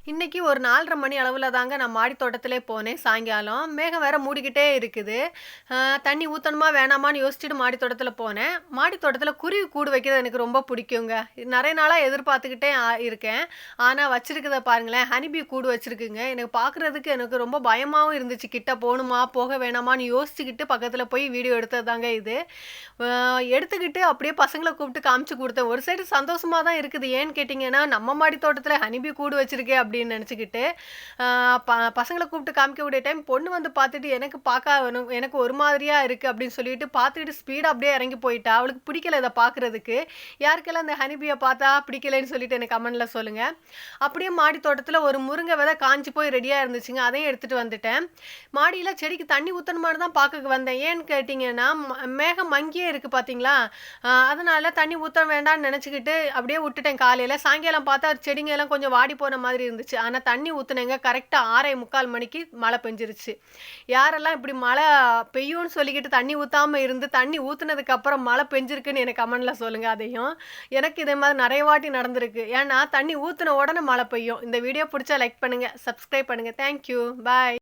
இன்னைக்கு ஒரு 4:30 மணி அளவுல தாங்க நான் மாடி தோட்டத்திலே போனேன் சாயங்காலம். மேகம் வேற மூடிக்கிட்டே இருக்குது. அ தண்ணி ஊத்தணுமா வேணாமான்னு யோசிச்சுட்டு மாடி தோட்டத்தில போனேன். மாடி தோட்டத்தில குருவி கூடு வைக்கிறது எனக்கு ரொம்ப பிடிக்குங்க. நெறைய நாளா எதிர்பார்த்துக்கிட்டே இருக்கேன். ஆனா வச்சிருக்கிறத பாருங்களேன், ஹனிபீ கூடு வச்சிருக்குங்க. எனக்கு பார்க்குறதுக்கு எனக்கு ரொம்ப பயமாவும் இருந்துச்சு. கிட்ட போணுமா, போக வேணாமான்னு யோசிச்சுக்கிட்டு பக்கத்தில போய் வீடியோ எடுத்தது தாங்க இது. அ எடுத்துக்கிட்டு அப்படியே பசங்கள கூப்பிட்டு காமிச்சு குடுத்தேன். ஒரு சைடு சந்தோஷமா தான் இருக்குது. ஏன்னு கேட்டீங்கன்னா, நம்ம மாடி தோட்டத்தில ஹனிபீ கூடு வச்சிருக்கே அப்படின்னு நெனச்சுக்கிட்டு, அ ப பசங்கள கூப்பிட்டு காமிக்கக்கூடிய டைம் பொண்ணு வந்து பார்த்துட்டு எனக்கு எனக்கு ஒரு மாதிரியா இருக்கு அப்படின்னு சொல்லிட்டு பார்த்துக்கிட்டு ஸ்பீடா அப்படியே இறங்கி போயிட்டா. அவளுக்கு பிடிக்கல இத பார்க்குறதுக்கு. யாருக்கெல்லாம் இந்த ஹனிபீய பார்த்தா பிடிக்கலைன்னு சொல்லிட்டு எனக்கு கமெண்ட்ல சொல்லுங்க. அப்படியே மாடி தோட்டத்தில ஒரு முருங்கை விதை காஞ்சு போய் ரெடியா இருந்துச்சுங்க. அதையும் எடுத்துட்டு வந்துட்டேன். மாடியில செடிக்கு தண்ணி ஊத்தணுமான்னு தான் பார்க்க வந்தேன். ஏன்னு கேட்டீங்கன்னா, மேகம் மங்கியே இருக்கு பார்த்தீங்களா? அதனால தண்ணி ஊத்த வேண்டாம்னு நெனச்சுக்கிட்டு அப்படியே விட்டுட்டேன் காலையில. சாயங்காலம் பார்த்தா செடிங்க எல்லாம் கொஞ்சம் வாடி போன மாதிரி இருந்துச்சு. ஆனா தண்ணி ஊத்துனேங்க. கரெக்ட்டா 6:45 மணிக்கு மழை பெஞ்சிருச்சு. யாரெல்லாம் இப்படி மழை பெய்யும்னு சொல்லிக்கிட்டு தண்ணி ஊத்தாம இருந்து, தண்ணி ஊத்துனதுக்கு அப்புறம் மழை பெஞ்சிருக்குன்னு எனக்கு கமெண்ட்ல சொல்லுங்க அதையும். எனக்கு இதே மாதிரி நெறைய வாட்டி நடந்திருக்கு. ஏன்னா, தண்ணி ஊத்துன உடனே மழை பெய்யும். இந்த வீடியோ புடிச்சா லைக் பண்ணுங்க, சப்ஸ்கிரைப் பண்ணுங்க. Thank you. பாய்.